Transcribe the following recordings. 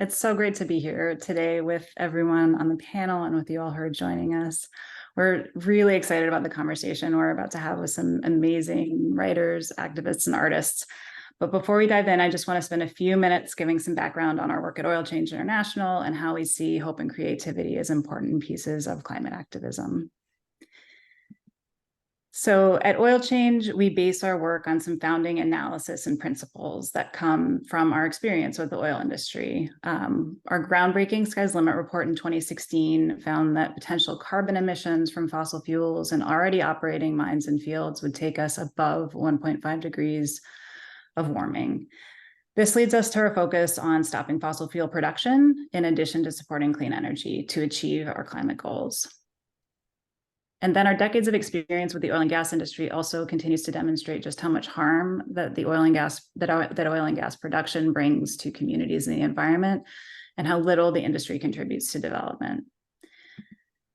It's so great to be here today with everyone on the panel and with you all who are joining us. We're really excited about the conversation we're about to have with some amazing writers, activists, and artists. But before we dive in, I just want to spend a few minutes giving some background on our work at Oil Change International and how we see hope and creativity as important pieces of climate activism. So at Oil Change, we base our work on some founding analysis and principles that come from our experience with the oil industry. Our groundbreaking Sky's Limit report in 2016 found that potential carbon emissions from fossil fuels and already operating mines and fields would take us above 1.5 degrees of warming. This leads us to our focus on stopping fossil fuel production, in addition to supporting clean energy to achieve our climate goals. And then our decades of experience with the oil and gas industry also continues to demonstrate just how much harm that the oil and gas production brings to communities and the environment, and how little the industry contributes to development.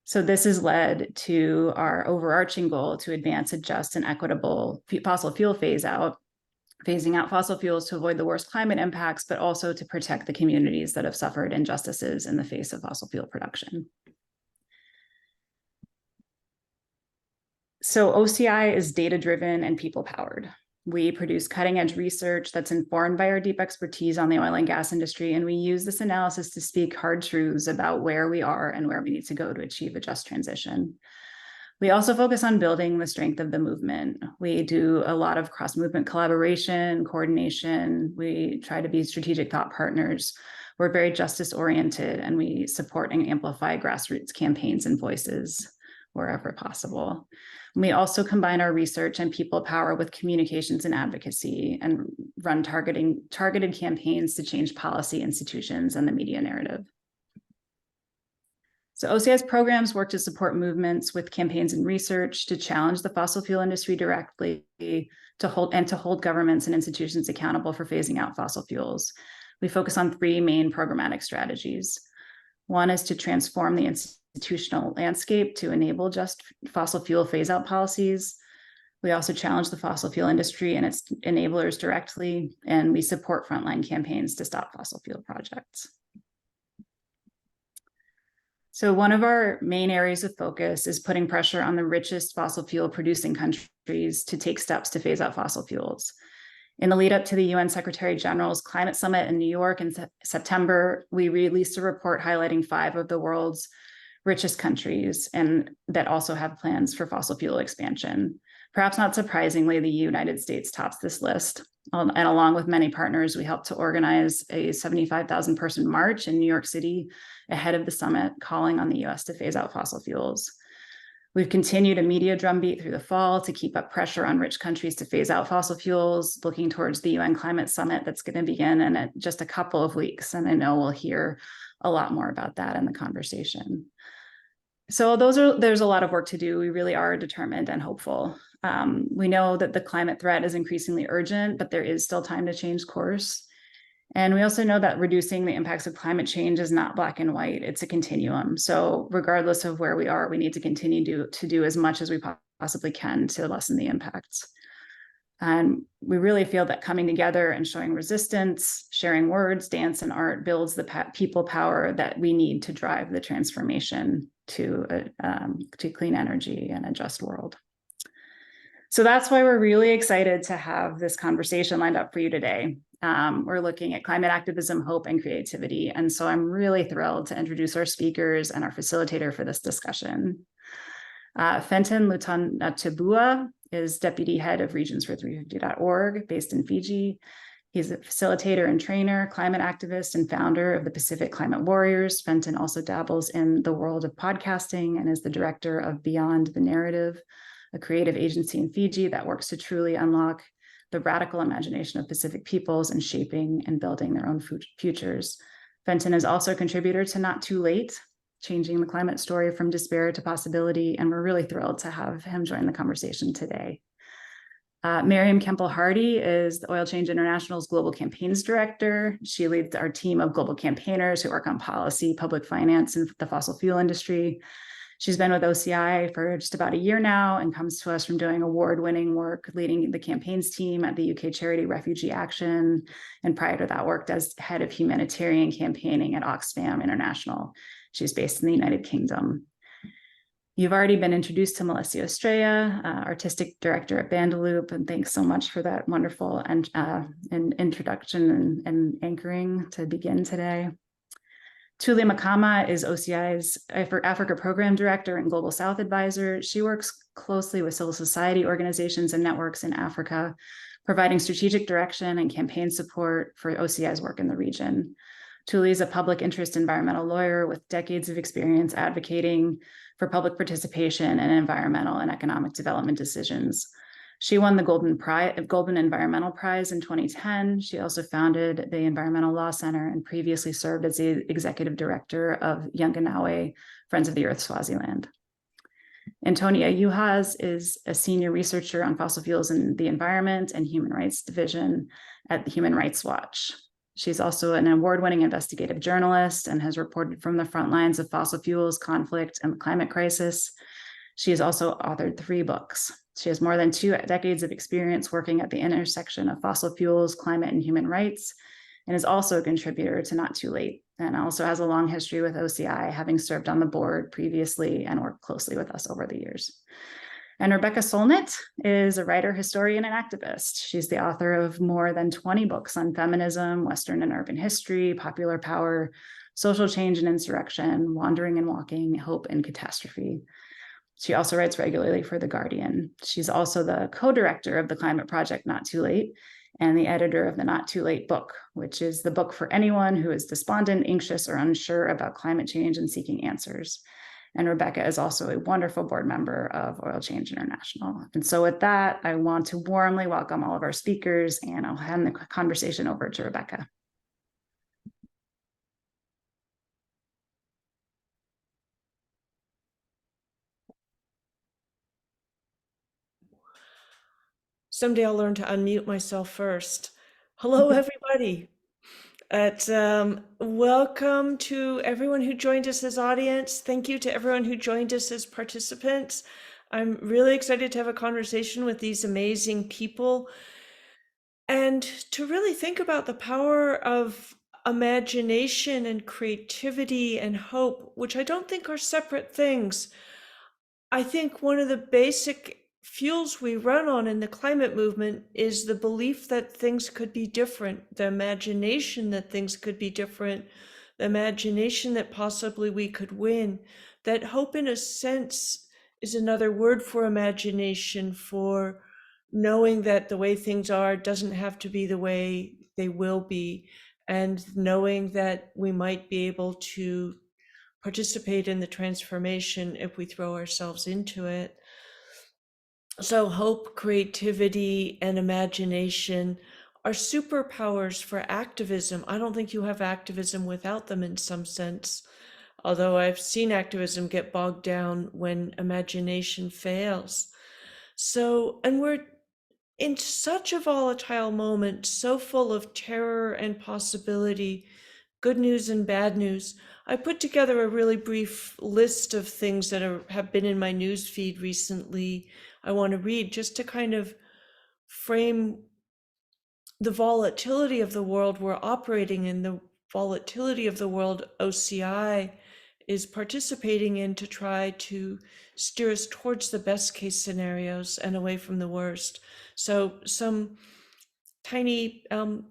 So this has led to our overarching goal to advance a just and equitable fossil fuel phasing out fossil fuels to avoid the worst climate impacts, but also to protect the communities that have suffered injustices in the face of fossil fuel production. So OCI is data-driven and people-powered. We produce cutting-edge research that's informed by our deep expertise on the oil and gas industry, and we use this analysis to speak hard truths about where we are and where we need to go to achieve a just transition. We also focus on building the strength of the movement. We do a lot of cross-movement collaboration, coordination. We try to be strategic thought partners. We're very justice-oriented, and we support and amplify grassroots campaigns and voices wherever possible. We also combine our research and people power with communications and advocacy and run targeted campaigns to change policy, institutions, and the media narrative. So OCI's programs work to support movements with campaigns and research to challenge the fossil fuel industry directly, to hold governments and institutions accountable for phasing out fossil fuels. We focus on three main programmatic strategies. One is to transform the institutional landscape to enable just fossil fuel phase-out policies. We also challenge the fossil fuel industry and its enablers directly, and we support frontline campaigns to stop fossil fuel projects. So one of our main areas of focus is putting pressure on the richest fossil fuel producing countries to take steps to phase out fossil fuels. In the lead up to the UN Secretary General's Climate Summit in New York in September, we released a report highlighting 5 of the world's richest countries and that also have plans for fossil fuel expansion. Perhaps not surprisingly, the United States tops this list. And along with many partners, we helped to organize a 75,000 person march in New York City ahead of the summit, calling on the US to phase out fossil fuels. We've continued a media drumbeat through the fall to keep up pressure on rich countries to phase out fossil fuels, looking towards the UN Climate Summit that's going to begin in just a couple of weeks. And I know we'll hear a lot more about that in the conversation. So there's a lot of work to do. We really are determined and hopeful. We know that the climate threat is increasingly urgent, but there is still time to change course. And we also know that reducing the impacts of climate change is not black and white, it's a continuum. So regardless of where we are, we need to continue to do as much as we possibly can to lessen the impacts. And we really feel that coming together and showing resistance, sharing words, dance, and art builds the people power that we need to drive the transformation to clean energy and a just world. So that's why we're really excited to have this conversation lined up for you today. We're looking at climate activism, hope, and creativity. And so I'm really thrilled to introduce our speakers and our facilitator for this discussion. Fenton Lutunatabua is Deputy Head of Regions for 350.org, based in Fiji. He's a facilitator and trainer, climate activist, and founder of the Pacific Climate Warriors. Fenton also dabbles in the world of podcasting and is the director of Beyond the Narrative, a creative agency in Fiji that works to truly unlock the radical imagination of Pacific peoples and shaping and building their own futures. Fenton is also a contributor to Not Too Late, changing the climate story from despair to possibility, and we're really thrilled to have him join the conversation today. Mariam Kemple Hardy is the Oil Change International's Global Campaigns Director. She leads our team of global campaigners who work on policy, public finance, and the fossil fuel industry. She's been with OCI for just about a year now and comes to us from doing award-winning work leading the campaigns team at the UK charity Refugee Action, and prior to that worked as head of humanitarian campaigning at Oxfam International. She's based in the United Kingdom. You've already been introduced to Melecio Estrella, artistic director at BANDALOOP, and thanks so much for that wonderful introduction and anchoring to begin today. Thuli Makama is OCI's Africa Program Director and Global South Advisor. She works closely with civil society organizations and networks in Africa, providing strategic direction and campaign support for OCI's work in the region. Thuli is a public interest environmental lawyer with decades of experience advocating for public participation in environmental and economic development decisions. She won the Golden Environmental Prize in 2010. She also founded the Environmental Law Center and previously served as the executive director of Yanganawe Friends of the Earth Swaziland. Antonia Juhasz is a senior researcher on fossil fuels and the environment and human rights division at Human Rights Watch. She's also an award-winning investigative journalist and has reported from the front lines of fossil fuels, conflict, and the climate crisis. She has also authored 3 books. She has more than 2 decades of experience working at the intersection of fossil fuels, climate, and human rights, and is also a contributor to Not Too Late, and also has a long history with OCI, having served on the board previously and worked closely with us over the years. And Rebecca Solnit is a writer, historian, and activist. She's the author of more than 20 books on feminism, Western and urban history, popular power, social change and insurrection, wandering and walking, hope and catastrophe. She also writes regularly for The Guardian. She's also the co-director of the climate project Not Too Late and the editor of the Not Too Late book, which is the book for anyone who is despondent, anxious, or unsure about climate change and seeking answers. And Rebecca is also a wonderful board member of Oil Change International. And so with that, I want to warmly welcome all of our speakers, and I'll hand the conversation over to Rebecca. Someday I'll learn to unmute myself first. Hello, everybody. Welcome to everyone who joined us as audience. Thank you to everyone who joined us as participants. I'm really excited to have a conversation with these amazing people and to really think about the power of imagination and creativity and hope, which I don't think are separate things. I think one of the basic fuels we run on in the climate movement is the belief that things could be different, the imagination that things could be different, the imagination that possibly we could win. That hope, in a sense, is another word for imagination, for knowing that the way things are doesn't have to be the way they will be, and knowing that we might be able to participate in the transformation if we throw ourselves into it. So hope, creativity, and imagination are superpowers for activism. I don't think you have activism without them in some sense, although I've seen activism get bogged down when imagination fails. So, and we're in such a volatile moment, so full of terror and possibility, good news and bad news. I put together a really brief list of things that have been in my news feed recently I want to read, just to kind of frame the volatility of the world we're operating in, the volatility of the world OCI is participating in, to try to steer us towards the best case scenarios and away from the worst. So some tiny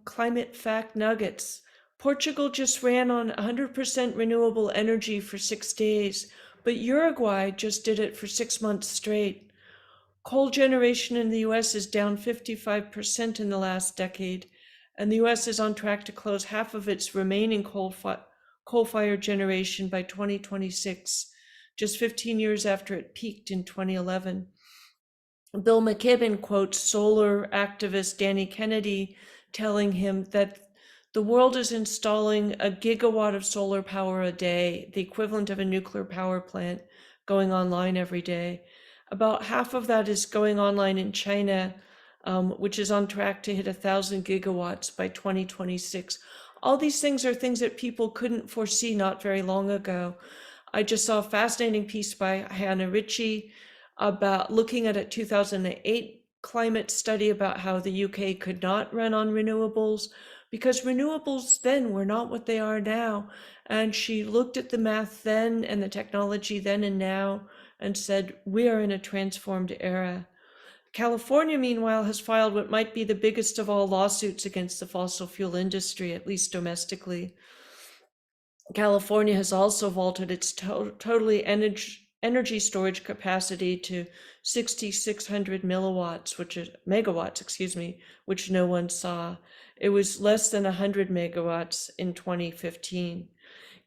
climate fact nuggets. Portugal just ran on 100% renewable energy for 6 days, but Uruguay just did it for 6 months straight. Coal generation in the US is down 55% in the last decade, and the US is on track to close half of its remaining coal-fired generation by 2026, just 15 years after it peaked in 2011. Bill McKibben quotes solar activist Danny Kennedy telling him that the world is installing a gigawatt of solar power a day, the equivalent of a nuclear power plant, going online every day. About half of that is going online in China, which is on track to hit 1,000 gigawatts by 2026. All these things are things that people couldn't foresee not very long ago. I just saw a fascinating piece by Hannah Ritchie about looking at a 2008 climate study about how the UK could not run on renewables because renewables then were not what they are now. And she looked at the math then and the technology then and now and said, we are in a transformed era. California, meanwhile, has filed what might be the biggest of all lawsuits against the fossil fuel industry, at least domestically. California has also vaulted its totally energy storage capacity to 6,600 megawatts, which no one saw. It was less than 100 megawatts in 2015.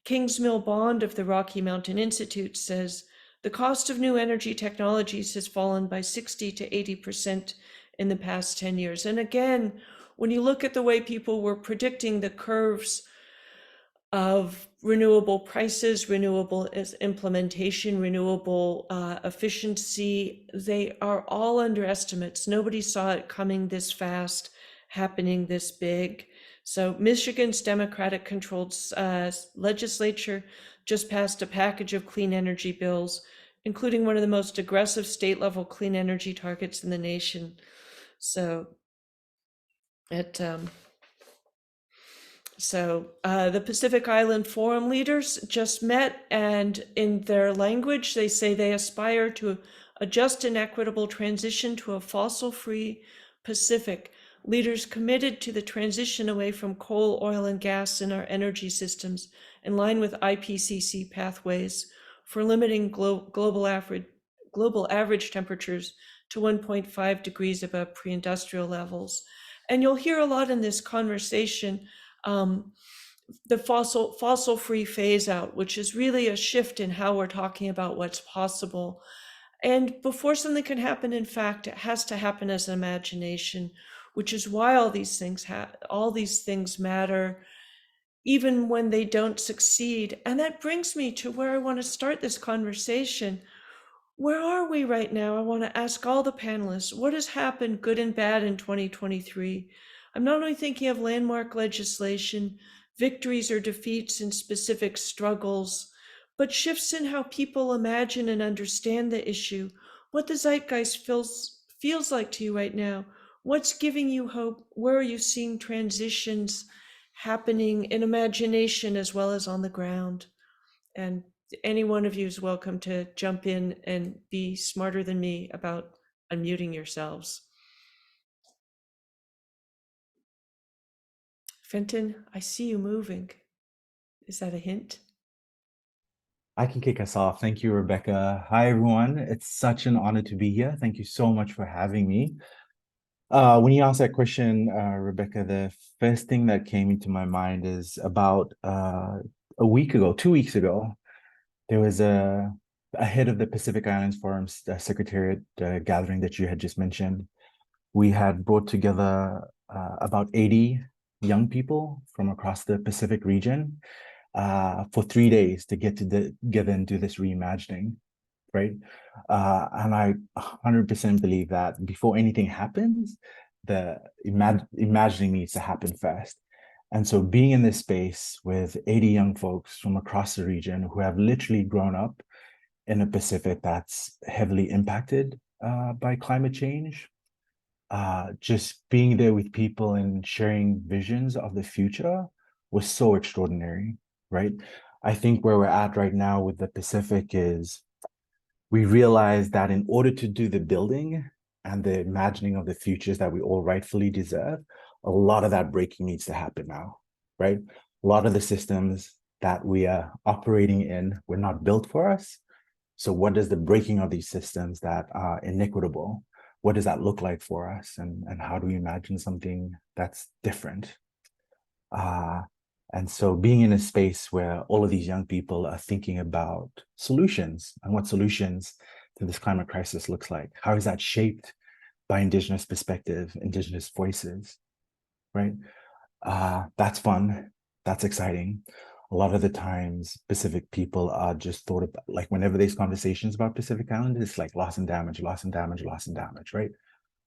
Kingsmill Bond of the Rocky Mountain Institute says the cost of new energy technologies has fallen by 60 to 80% in the past 10 years. And again, when you look at the way people were predicting the curves of renewable prices, renewable implementation, renewable efficiency, they are all underestimates. Nobody saw it coming this fast, happening this big. So Michigan's Democratic-controlled legislature just passed a package of clean energy bills, including one of the most aggressive state-level clean energy targets in the nation. So the Pacific Island Forum leaders just met, and in their language, they say they aspire to a just and equitable transition to a fossil-free Pacific. Leaders committed to the transition away from coal, oil, and gas in our energy systems, in line with IPCC pathways for limiting global average temperatures to 1.5 degrees above pre-industrial levels. And you'll hear a lot in this conversation the fossil-free phase out, which is really a shift in how we're talking about what's possible. And before something can happen, in fact, it has to happen as an imagination, which is why all these things matter, even when they don't succeed. And that brings me to where I want to start this conversation. Where are we right now? I want to ask all the panelists, what has happened, good and bad, in 2023? I'm not only thinking of landmark legislation, victories or defeats in specific struggles, but shifts in how people imagine and understand the issue, what the zeitgeist feels like to you right now, what's giving you hope, where are you seeing transitions happening in imagination as well as on the ground? And any one of you is welcome to jump in and be smarter than me about unmuting yourselves. Fenton, I see you moving. Is that a hint? I can kick us off. Thank you, Rebecca. Hi, everyone. It's such an honor to be here. Thank you so much for having me. When you asked that question, Rebecca, the first thing that came into my mind is about 2 weeks ago, there was a head of the Pacific Islands Forum Secretariat gathering that you had just mentioned. We had brought together about 80 young people from across the Pacific region for 3 days to get together and do this reimagining, right? And I 100% believe that before anything happens, the imagining needs to happen first. And so being in this space with 80 young folks from across the region who have literally grown up in a Pacific that's heavily impacted by climate change, just being there with people and sharing visions of the future was so extraordinary, right? I think where we're at right now with the Pacific is we realize that in order to do the building and the imagining of the futures that we all rightfully deserve, a lot of that breaking needs to happen now, right? A lot of the systems that we are operating in were not built for us. So what does the breaking of these systems that are inequitable, what does that look like for us? And how do we imagine something that's different? And so being in a space where all of these young people are thinking about solutions and what solutions to this climate crisis looks like, how is that shaped by Indigenous perspective, Indigenous voices, right? That's fun, that's exciting. A lot of the times Pacific people are just thought about, like whenever there's conversations about Pacific Island, it's like loss and damage, loss and damage, loss and damage, right?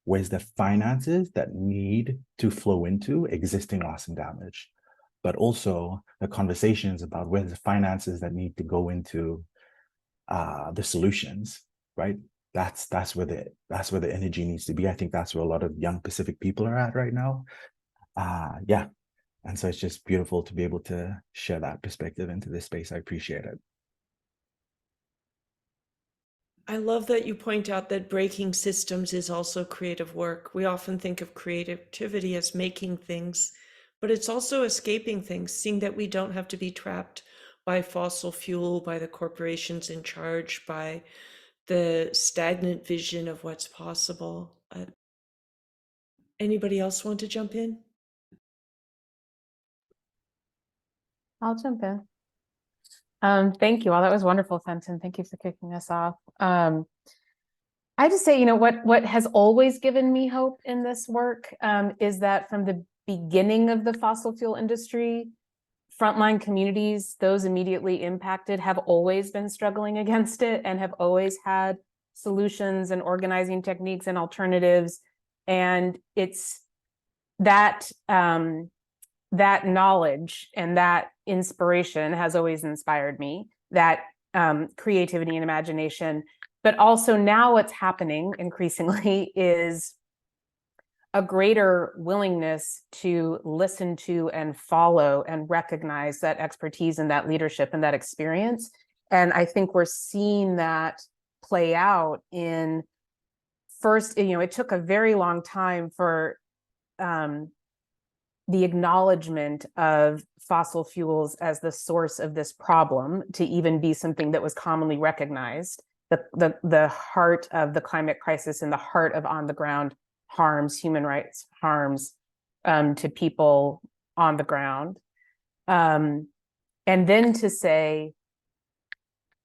Where's the finances that need to flow into existing loss and damage? but also the conversations about where the finances that need to go into the solutions, right? That's where the energy needs to be. I think that's where a lot of young Pacific people are at right now. Yeah. And so it's just beautiful to be able to share that perspective into this space. I appreciate it. I love that you point out that breaking systems is also creative work. We often think of creativity as making things, but it's also escaping things, seeing that we don't have to be trapped by fossil fuel, by the corporations in charge, by the stagnant vision of what's possible. Anybody else want to jump in? I'll jump in. Thank you all. That was wonderful, Fenton. Thank you for kicking us off. I just say, what has always given me hope in this work is that from the beginning of the fossil fuel industry, frontline communities, those immediately impacted, have always been struggling against it and have always had solutions and organizing techniques and alternatives. And it's that that knowledge and that inspiration has always inspired me, that creativity and imagination. But also now what's happening increasingly is a greater willingness to listen to and follow and recognize that expertise and that leadership and that experience. And I think we're seeing that play out in first, it took a very long time for the acknowledgement of fossil fuels as the source of this problem to even be something that was commonly recognized. The heart of the climate crisis and the heart of on the ground harms, human rights harms to people on the ground. And then to say,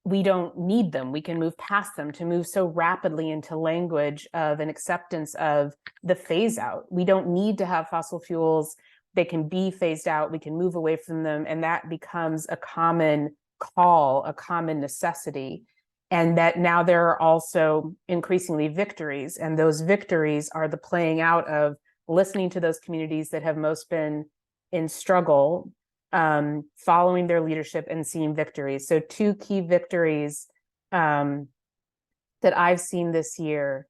we don't need them, we can move past them, to move so rapidly into language of an acceptance of the phase out. We don't need to have fossil fuels. They can be phased out, we can move away from them, and that becomes a common call, a common necessity. And that now there are also increasingly victories, and those victories are the playing out of listening to those communities that have most been in struggle, following their leadership and seeing victories. So two key victories that I've seen this year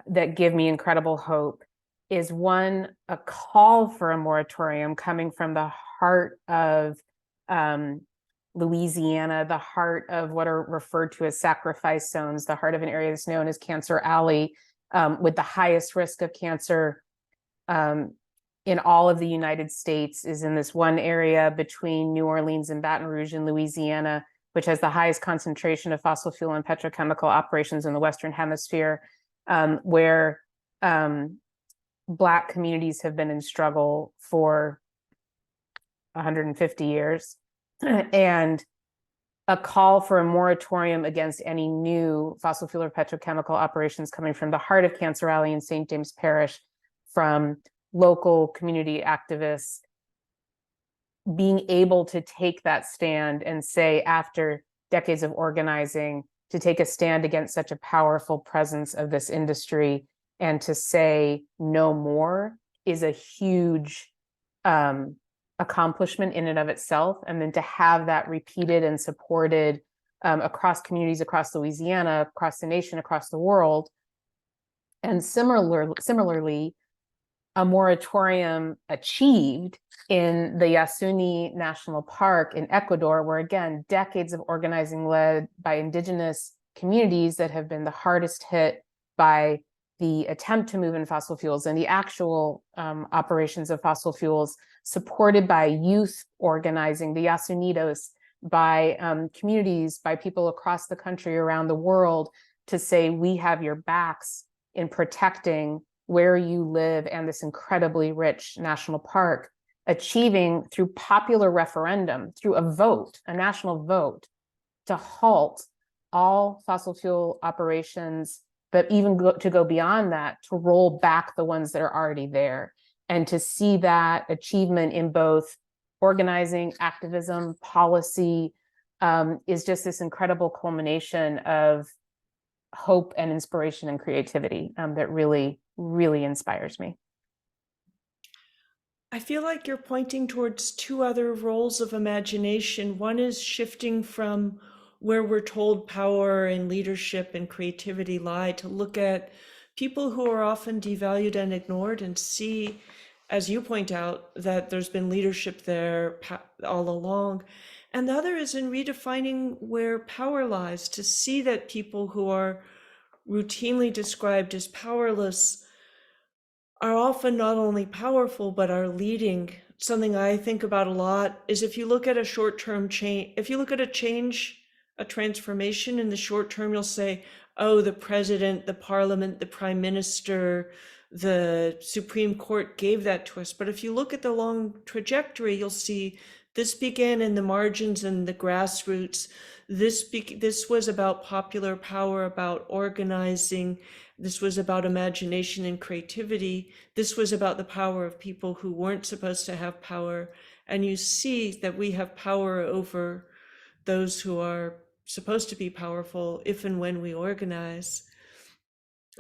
that give me incredible hope is one, a call for a moratorium coming from the heart of Louisiana, the heart of what are referred to as sacrifice zones, the heart of an area that's known as Cancer Alley, with the highest risk of cancer in all of the United States, is in this one area between New Orleans and Baton Rouge in Louisiana, which has the highest concentration of fossil fuel and petrochemical operations in the Western Hemisphere, where Black communities have been in struggle for 150 years. And a call for a moratorium against any new fossil fuel or petrochemical operations coming from the heart of Cancer Alley in St. James Parish, from local community activists being able to take that stand and say, after decades of organizing, to take a stand against such a powerful presence of this industry and to say no more is a huge accomplishment in and of itself. And then to have that repeated and supported across communities, across Louisiana, across the nation, across the world. And similarly, a moratorium achieved in the Yasuni National Park in Ecuador, where again, decades of organizing led by indigenous communities that have been the hardest hit by the attempt to move in fossil fuels and the actual operations of fossil fuels, supported by youth organizing, the Yasunidos, by communities, by people across the country, around the world, to say, we have your backs in protecting where you live and this incredibly rich national park, achieving through popular referendum, through a vote, a national vote, to halt all fossil fuel operations, but even to go beyond that, to roll back the ones that are already there. And to see that achievement in both organizing, activism, policy, is just this incredible culmination of hope and inspiration and creativity that really, really inspires me. I feel like you're pointing towards two other roles of imagination. One is shifting from where we're told power and leadership and creativity lie to look at people who are often devalued and ignored and see, as you point out, that there's been leadership there all along. And the other is in redefining where power lies, to see that people who are routinely described as powerless are often not only powerful, but are leading. Something I think about a lot is if you look at a short-term change, if you look at a change, a transformation in the short term, you'll say, oh, the president, the parliament, the prime minister, the Supreme Court gave that to us. But if you look at the long trajectory, you'll see this began in the margins and the grassroots. This was about popular power, about organizing. This was about imagination and creativity. This was about the power of people who weren't supposed to have power. And you see that we have power over those who are supposed to be powerful if and when we organize.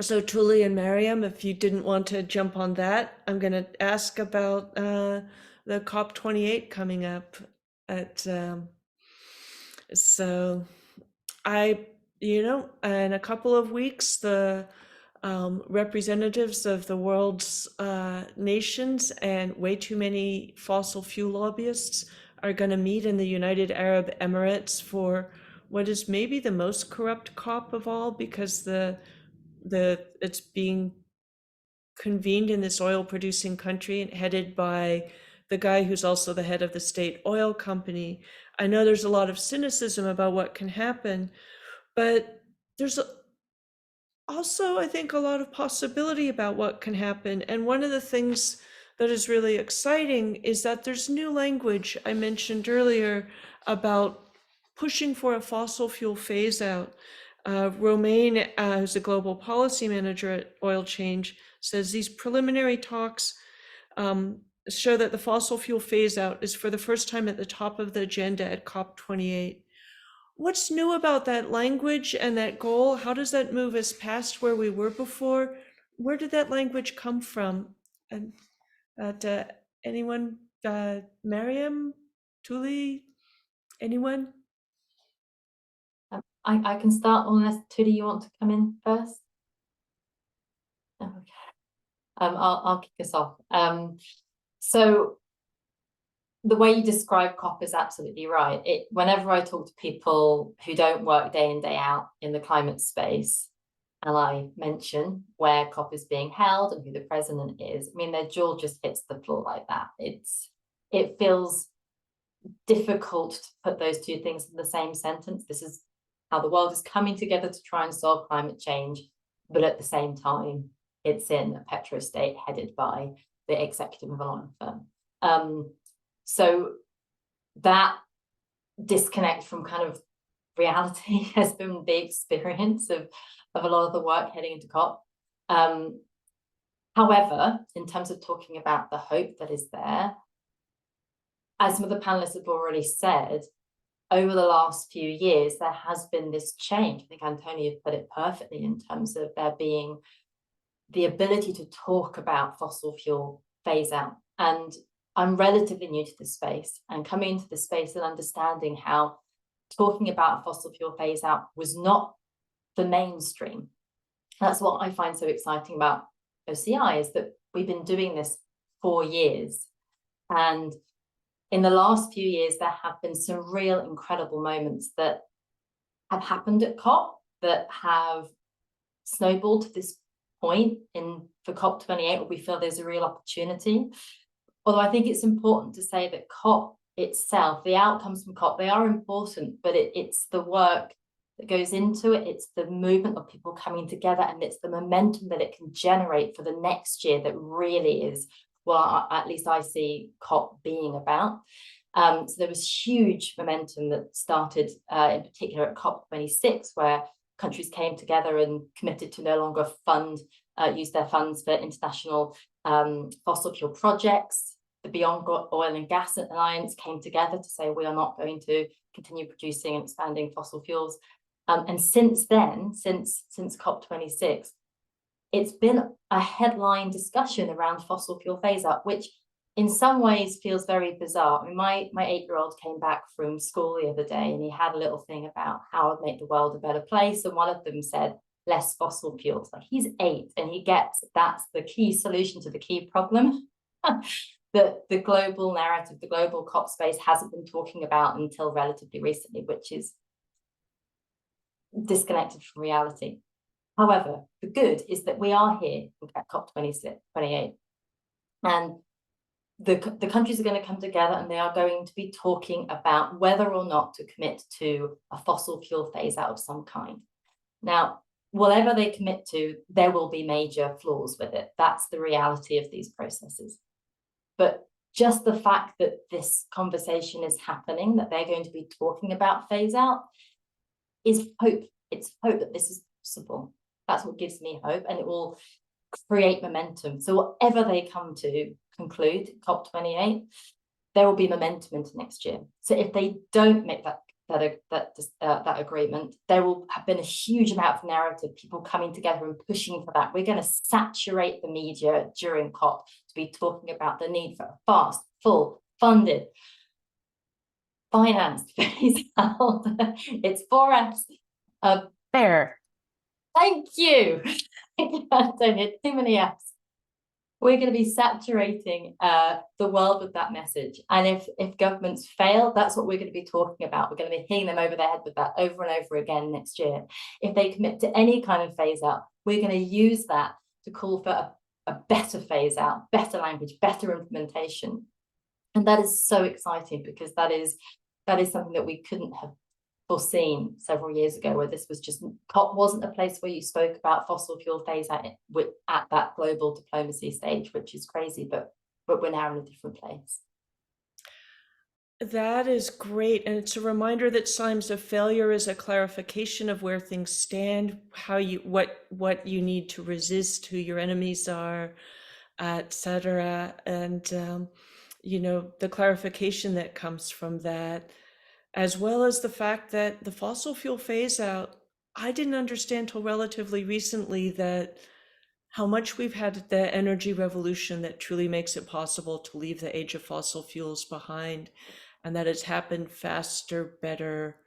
So Thuli and Mariam, if you didn't want to jump on that, I'm going to ask about the COP28 coming up. So in a couple of weeks, the representatives of the world's nations and way too many fossil fuel lobbyists are going to meet in the United Arab Emirates for what is maybe the most corrupt COP of all, because it's being convened in this oil producing country and headed by the guy who's also the head of the state oil company. I know there's a lot of cynicism about what can happen, but there's also, I think, a lot of possibility about what can happen. And one of the things that is really exciting is that there's new language I mentioned earlier about pushing for a fossil fuel phase out. Romain, who's a global policy manager at Oil Change, says these preliminary talks show that the fossil fuel phase out is for the first time at the top of the agenda at COP28. What's new about that language and that goal? How does that move us past where we were before? Where did that language come from? And anyone, Mariam, Thuli, anyone? I can start unless Thuli, you want to come in first? Okay. I'll kick us off. So the way you describe COP is absolutely right. Whenever I talk to people who don't work day in, day out in the climate space, and I mention where COP is being held and who the president is, I mean, their jaw just hits the floor like that. It feels difficult to put those two things in the same sentence. This is how the world is coming together to try and solve climate change, but at the same time, it's in a petro state headed by the executive of an oil firm. So that disconnect from kind of reality has been the experience of a lot of the work heading into COP. However, in terms of talking about the hope that is there, as some of the panelists have already said, over the last few years, there has been this change. I think Antonia put it perfectly in terms of there being the ability to talk about fossil fuel phase out. And I'm relatively new to this space, and coming into this space and understanding how talking about fossil fuel phase out was not the mainstream. That's what I find so exciting about OCI, is that we've been doing this for years. And in the last few years, there have been some real incredible moments that have happened at COP that have snowballed to this point for COP28, where we feel there's a real opportunity. Although I think it's important to say that COP itself, the outcomes from COP, they are important, but it's the work that goes into it. It's the movement of people coming together, and it's the momentum that it can generate for the next year that really is, well, at least I see COP being about. So there was huge momentum that started in particular at COP26, where countries came together and committed to no longer use their funds for international fossil fuel projects. The Beyond Oil and Gas Alliance came together to say we are not going to continue producing and expanding fossil fuels. And since then, since COP26, it's been a headline discussion around fossil fuel phase out, which in some ways feels very bizarre. I mean, my 8-year-old came back from school the other day and he had a little thing about how I'd make the world a better place. And one of them said, less fossil fuels. Like, he's 8 and he gets that's the key solution to the key problem that the global narrative, the global COP space hasn't been talking about until relatively recently, which is disconnected from reality. However, the good is that we are here at COP28, and the countries are going to come together and they are going to be talking about whether or not to commit to a fossil fuel phase out of some kind. Now, whatever they commit to, there will be major flaws with it. That's the reality of these processes. But just the fact that this conversation is happening, that they're going to be talking about phase out, is hope. It's hope that this is possible. That's what gives me hope, and it will create momentum. So whatever they come to conclude, COP28, there will be momentum into next year. So if they don't make that agreement, there will have been a huge amount of narrative, people coming together and pushing for that. We're going to saturate the media during COP to be talking about the need for a fast, full, funded, financed phase out. It's 4S. Fair. Thank you. Antonia, too many Fs. We're going to be saturating the world with that message. And if governments fail, that's what we're going to be talking about. We're going to be hitting them over the head with that over and over again next year. If they commit to any kind of phase out, we're going to use that to call for a better phase out, better language, better implementation. And that is so exciting, because that is something that we couldn't have foreseen several years ago, where this was just, COP wasn't a place where you spoke about fossil fuel phase out at that global diplomacy stage, which is crazy, but we're now in a different place. That is great. And it's a reminder that signs of failure is a clarification of where things stand, how you, what you need to resist, who your enemies are, etc. And, the clarification that comes from that, as well as the fact that the fossil fuel phase out, I didn't understand till relatively recently that how much we've had the energy revolution that truly makes it possible to leave the age of fossil fuels behind, and that it's happened faster, better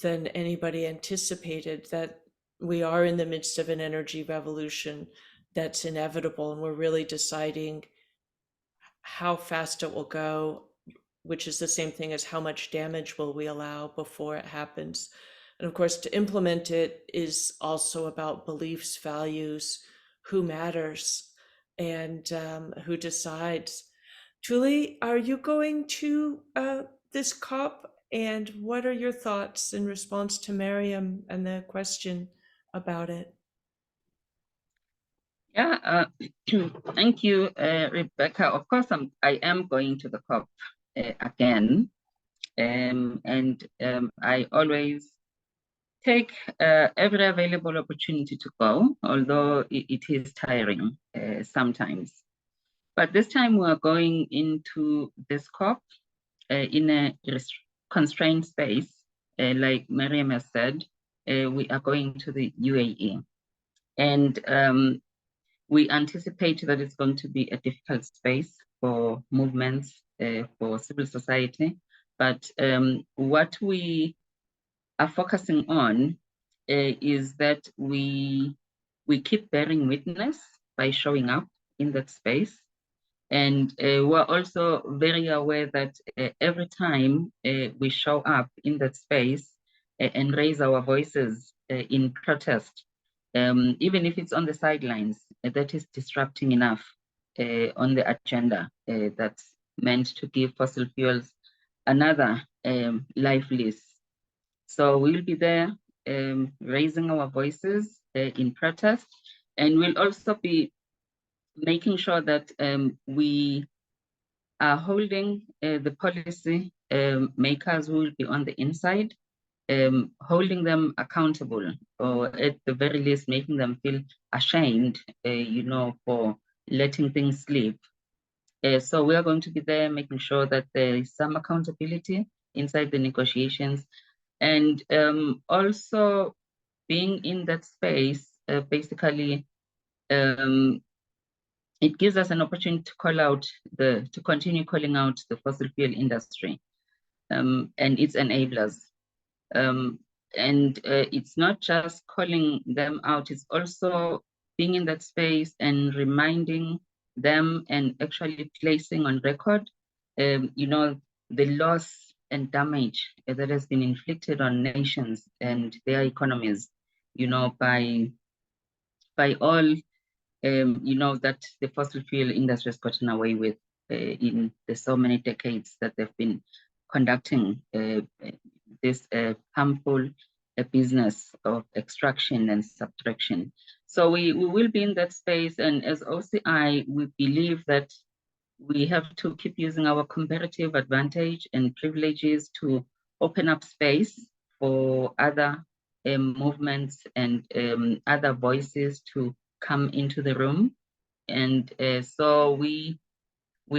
than anybody anticipated, that we are in the midst of an energy revolution that's inevitable, and we're really deciding how fast it will go, which is the same thing as how much damage will we allow before it happens. And of course, to implement it is also about beliefs, values, who matters, and who decides. Thuli, are you going to this COP? And what are your thoughts in response to Mariam and the question about it? Yeah, thank you, Rebecca. Of course, I am going to the COP again, and I always take every available opportunity to go, although it is tiring sometimes. But this time we're going into this COP in a constrained space, like Mariam has said. We are going to the UAE, and we anticipate that it's going to be a difficult space for movements, for civil society. But what we are focusing on is that we keep bearing witness by showing up in that space. And we're also very aware that every time we show up in that space and raise our voices in protest, even if it's on the sidelines, that is disrupting enough on the agenda that's meant to give fossil fuels another life lease. So we'll be there raising our voices in protest, and we'll also be making sure that we are holding the policy makers who will be on the inside, holding them accountable, or at the very least making them feel ashamed, for letting things slip. So we are going to be there making sure that there is some accountability inside the negotiations, and also being in that space, basically it gives us an opportunity to continue calling out the fossil fuel industry and its enablers. It's not just calling them out, it's also being in that space and reminding them and actually placing on record, the loss and damage that has been inflicted on nations and their economies, by all, that the fossil fuel industry has gotten away with in the so many decades that they've been conducting this harmful business of extraction and subtraction. So we will be in that space, and as OCI, we believe that we have to keep using our comparative advantage and privileges to open up space for other movements and other voices to come into the room. And so we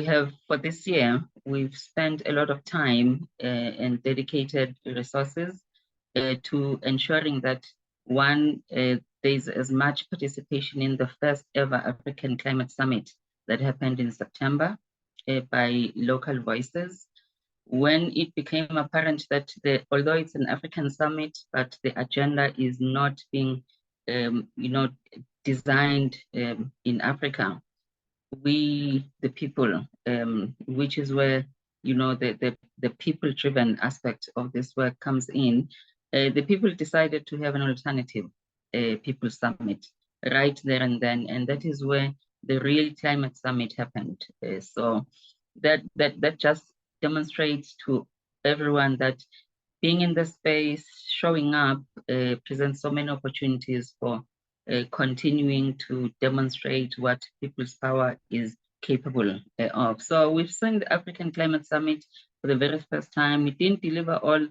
have, for this year, we've spent a lot of time and dedicated resources to ensuring that, one, there's as much participation in the first ever African Climate Summit that happened in September by local voices. When it became apparent that although it's an African summit, but the agenda is not being, designed in Africa, we, the people, which is where, the people-driven aspect of this work comes in, the people decided to have an alternative people summit right there and then, and that is where the real climate summit happened. So that just demonstrates to everyone that being in the space, showing up, presents so many opportunities for continuing to demonstrate what people's power is capable of. So we've seen the African Climate Summit for the very first time. It didn't deliver all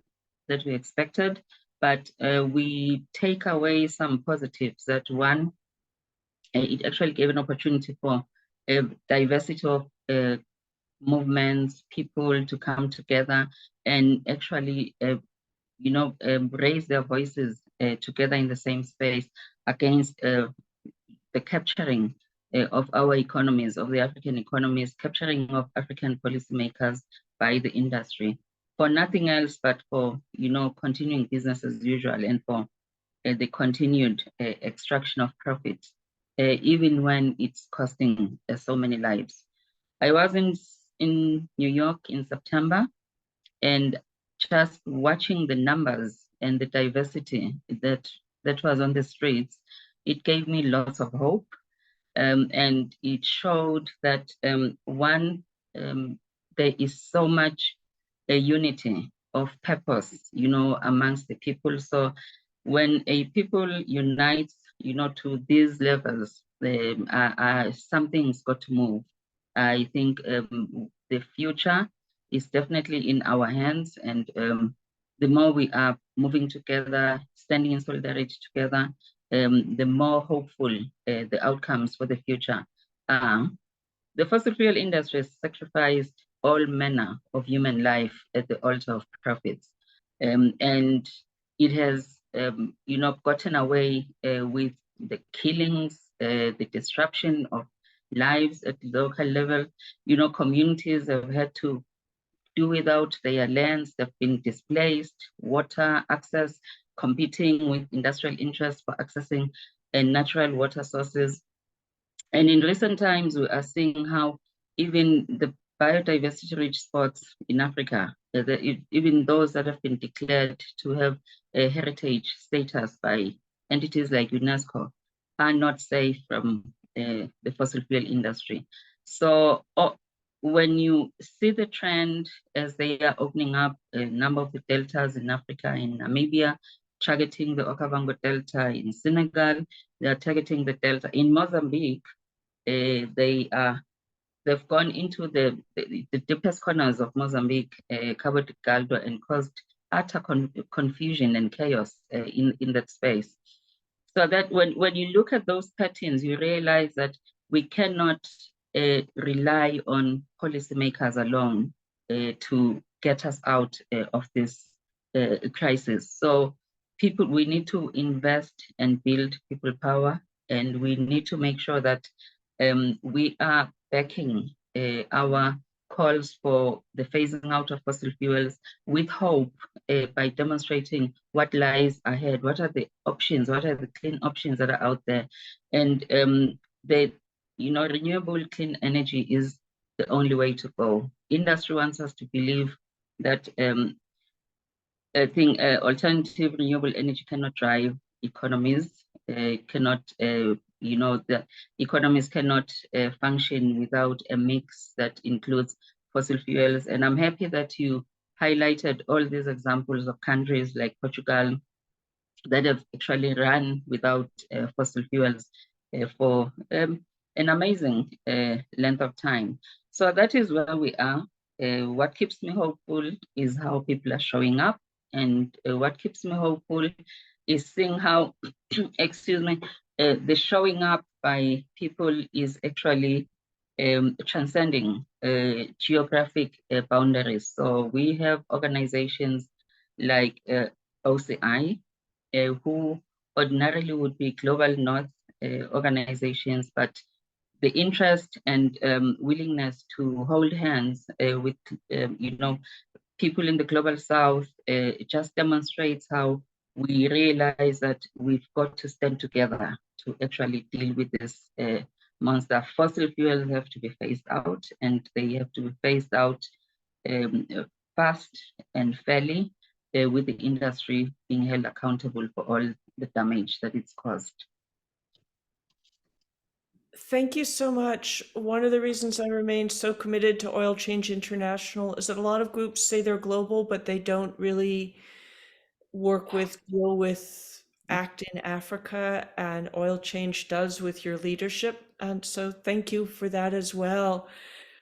that we expected, but we take away some positives. That one, it actually gave an opportunity for a diversity of movements, people to come together and actually, raise their voices together in the same space against the capturing of our economies, of the African economies, capturing of African policymakers by the industry, for nothing else but for, continuing business as usual and for the continued extraction of profit, even when it's costing so many lives. I was in New York in September, and just watching the numbers and the diversity that was on the streets, it gave me lots of hope. And it showed that, one, there is so much unity of purpose, amongst the people. So when a people unites, to these levels, something's got to move. I think the future is definitely in our hands, and the more we are moving together, standing in solidarity together, the more hopeful the outcomes for the future are. The fossil fuel industry has sacrificed all manner of human life at the altar of profits, and it has, gotten away with the killings, the disruption of lives at the local level. Communities have had to do without their lands. They've been displaced, water access, competing with industrial interests for accessing natural water sources. And in recent times, we are seeing how even the biodiversity-rich spots in Africa, even those that have been declared to have a heritage status by entities like UNESCO, are not safe from the fossil fuel industry. So when you see the trend as they are opening up a number of the deltas in Africa, in Namibia, targeting the Okavango Delta, in Senegal, they are targeting the Delta. In Mozambique, they've gone into the deepest corners of Mozambique, Cabo Delgado, and caused utter confusion and chaos in that space. So that when you look at those patterns, you realize that we cannot rely on policymakers alone to get us out of this crisis. So we need to invest and build people power, and we need to make sure that we are backing our calls for the phasing out of fossil fuels with hope by demonstrating what lies ahead, what are the options, what are the clean options that are out there. And renewable clean energy is the only way to go. Industry wants us to believe that alternative renewable energy cannot drive economies, the economies cannot function without a mix that includes fossil fuels. And I'm happy that you highlighted all these examples of countries like Portugal that have actually run without fossil fuels for an amazing length of time. So that is where we are. What keeps me hopeful is how people are showing up. And what keeps me hopeful is seeing how, the showing up by people is actually transcending geographic boundaries. So we have organizations like OCI, who ordinarily would be global north organizations, but the interest and willingness to hold hands with people in the global south just demonstrates how we realize that we've got to stand together to actually deal with this monster. Fossil fuels have to be phased out, and they have to be phased out fast and fairly, with the industry being held accountable for all the damage that it's caused. Thank you so much. One of the reasons I remain so committed to Oil Change International is that a lot of groups say they're global, but they don't really deal with ACT in Africa, and Oil Change does with your leadership. And so thank you for that as well.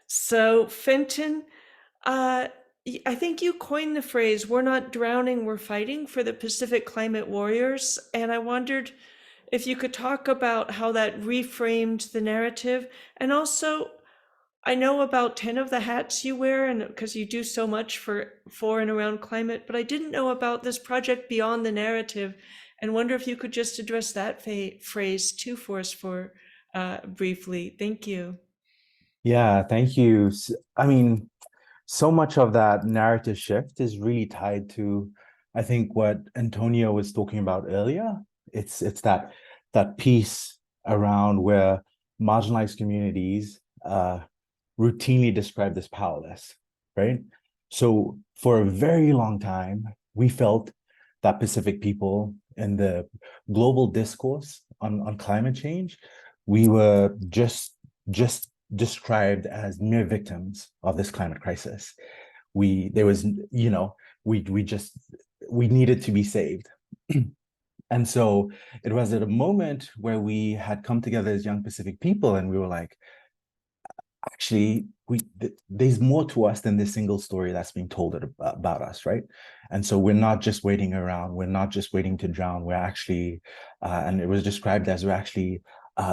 So Fenton, I think you coined the phrase, "We're not drowning, we're fighting," for the Pacific Climate Warriors. And I wondered if you could talk about how that reframed the narrative. And also, I know about 10 of the hats you wear, and because you do so much for and around climate, but I didn't know about this project beyond the narrative, and wonder if you could just address that phrase too for us briefly. Thank you. Yeah, thank you. I mean, so much of that narrative shift is really tied to, I think, what Antonia was talking about earlier. It's that piece around where marginalized communities routinely described as powerless, right? So for a very long time, we felt that Pacific people in the global discourse on climate change, we were just described as mere victims of this climate crisis. We needed to be saved. And so it was at a moment where we had come together as young Pacific people, and we were like, actually, there's more to us than this single story that's being told about us, right? And so we're not just waiting around, we're not just waiting to drown, we're actually, and it was described as we're actually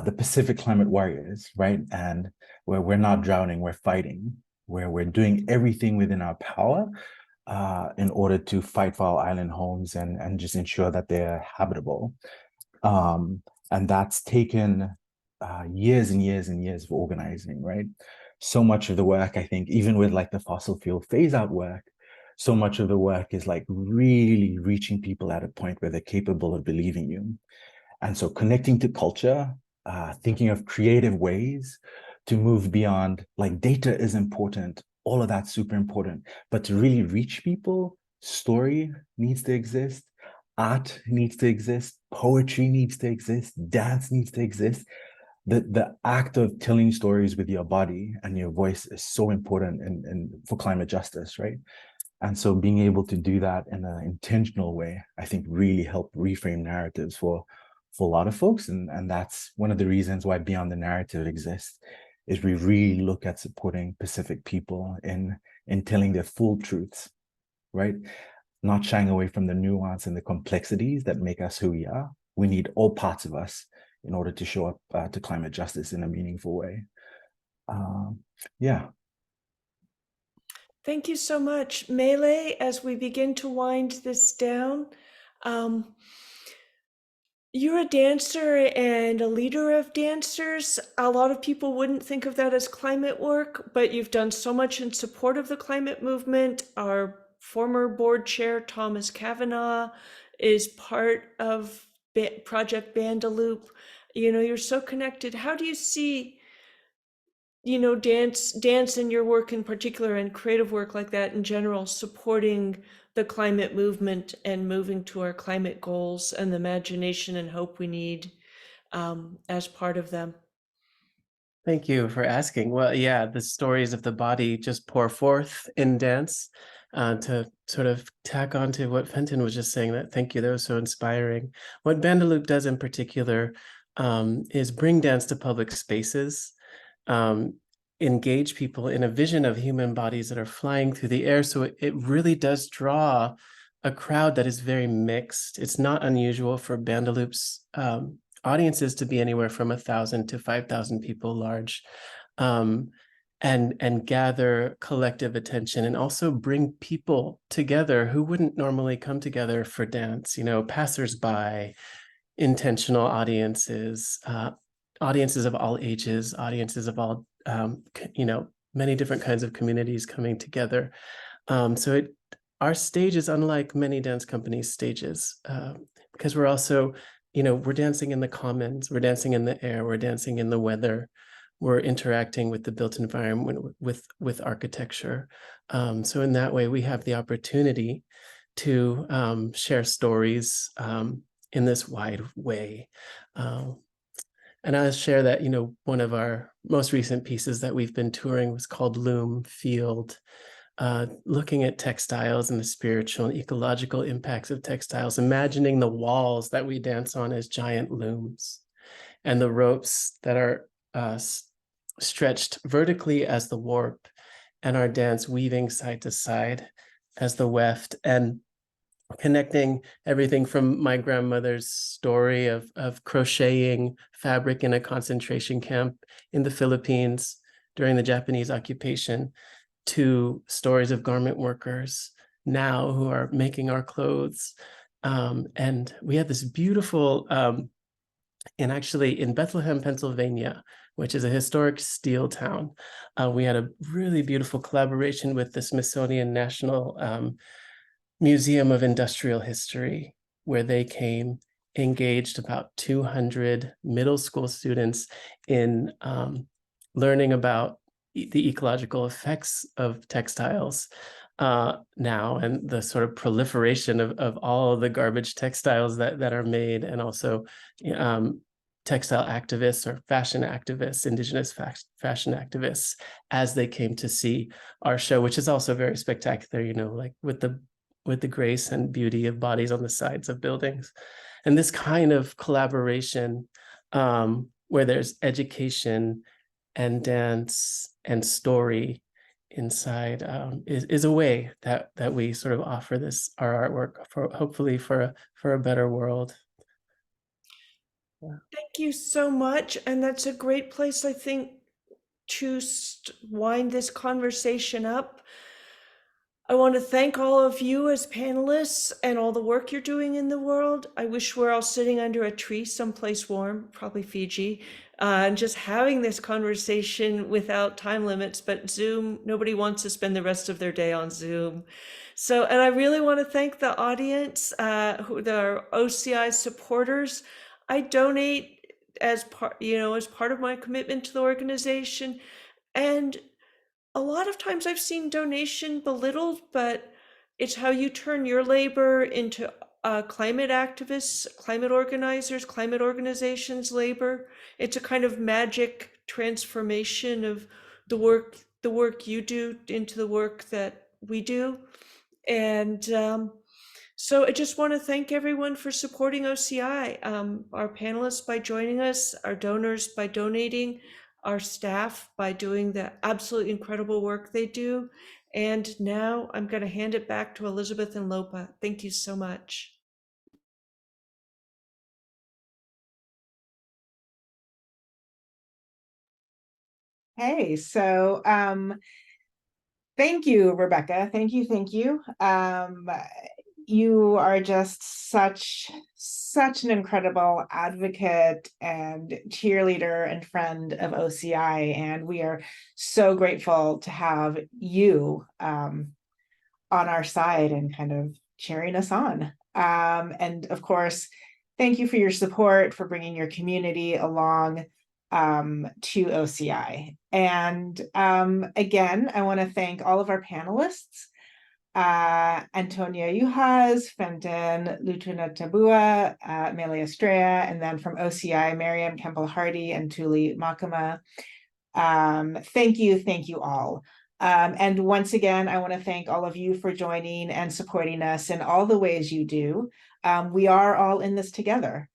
the Pacific Climate Warriors, right? And where we're not drowning, we're fighting, where we're doing everything within our power in order to fight for our island homes and just ensure that they're habitable. And that's taken years and years and years of organizing, right? So much of the work, I think, even with like the fossil fuel phase out work, so much of the work is like really reaching people at a point where they're capable of believing you. And so connecting to culture, thinking of creative ways to move beyond, like, data is important, all of that's super important, but to really reach people, story needs to exist, art needs to exist, poetry needs to exist, dance needs to exist. The act of telling stories with your body and your voice is so important for climate justice, right? And so being able to do that in an intentional way, I think really helped reframe narratives for a lot of folks. And that's one of the reasons why Beyond the Narrative exists, is we really look at supporting Pacific people in telling their full truths, right? Not shying away from the nuance and the complexities that make us who we are. We need all parts of us in order to show up to climate justice in a meaningful way. Yeah. Thank you so much. Mele, as we begin to wind this down, You're a dancer and a leader of dancers. A lot of people wouldn't think of that as climate work, but you've done so much in support of the climate movement. Our former board chair, Thomas Kavanagh, is part of Project Bandaloop. You know, you're so connected. How do you see, you know, dance and your work in particular, and creative work like that in general, supporting the climate movement and moving to our climate goals and the imagination and hope we need as part of them? Thank you for asking. Well, yeah, the stories of the body just pour forth in dance. To sort of tack on to what Fenton was just saying, that thank you, that was so inspiring. What Bandaloop does in particular is bring dance to public spaces, engage people in a vision of human bodies that are flying through the air. So it really does draw a crowd that is very mixed. It's not unusual for Bandaloop's audiences to be anywhere from 1,000 to 5,000 people large, and gather collective attention, and also bring people together who wouldn't normally come together for dance, you know, passersby, intentional audiences, audiences of all ages, audiences of all, you know, many different kinds of communities coming together. So our stage is unlike many dance companies' stages, because we're also, you know, we're dancing in the commons, we're dancing in the air, we're dancing in the weather, we're interacting with the built environment, with architecture. So in that way, we have the opportunity to share stories in this wide way. And I'll share that, you know, one of our most recent pieces that we've been touring was called Loom Field, looking at textiles and the spiritual and ecological impacts of textiles, imagining the walls that we dance on as giant looms, and the ropes that are stretched vertically as the warp, and our dance weaving side to side as the weft, and connecting everything from my grandmother's story of crocheting fabric in a concentration camp in the Philippines during the Japanese occupation, to stories of garment workers now who are making our clothes. And we had this beautiful, and actually in Bethlehem, Pennsylvania, which is a historic steel town, we had a really beautiful collaboration with the Smithsonian National Museum of Industrial History, where they came, engaged about 200 middle school students in learning about the ecological effects of textiles now, and the sort of proliferation of all of the garbage textiles that are made, and also textile activists or fashion activists, indigenous fashion activists, as they came to see our show, which is also very spectacular, you know, like with the grace and beauty of bodies on the sides of buildings. And this kind of collaboration, where there's education and dance and story inside, is a way that we sort of offer our artwork for, hopefully for a better world. Yeah. Thank you so much. And that's a great place, I think, to wind this conversation up. I want to thank all of you as panelists and all the work you're doing in the world. I wish we're all sitting under a tree someplace warm, probably Fiji, and just having this conversation without time limits. But Zoom, nobody wants to spend the rest of their day on Zoom. So, and I really want to thank the audience, who are OCI supporters. I donate as part of my commitment to the organization. And a lot of times I've seen donation belittled, but it's how you turn your labor into climate activists, climate organizers, climate organizations' labor. It's a kind of magic transformation of the work you do into the work that we do. And so I just want to thank everyone for supporting OCI, our panelists by joining us, our donors by donating, our staff by doing the absolutely incredible work they do. And now I'm going to hand it back to Elizabeth and Lopa. Thank you so much. Hey, so thank you, Rebecca. Thank you. you are just such an incredible advocate and cheerleader and friend of OCI, and we are so grateful to have you on our side and kind of cheering us on. And of course, thank you for your support, for bringing your community along to OCI. And again, I want to thank all of our panelists, Antonia, Juhasz, Fenton Lutunatabua, Melecio, Estrella, and then from OCI, Mariam, Kemple, and Thuli, Makama. Thank you all. And once again, I want to thank all of you for joining and supporting us in all the ways you do. We are all in this together.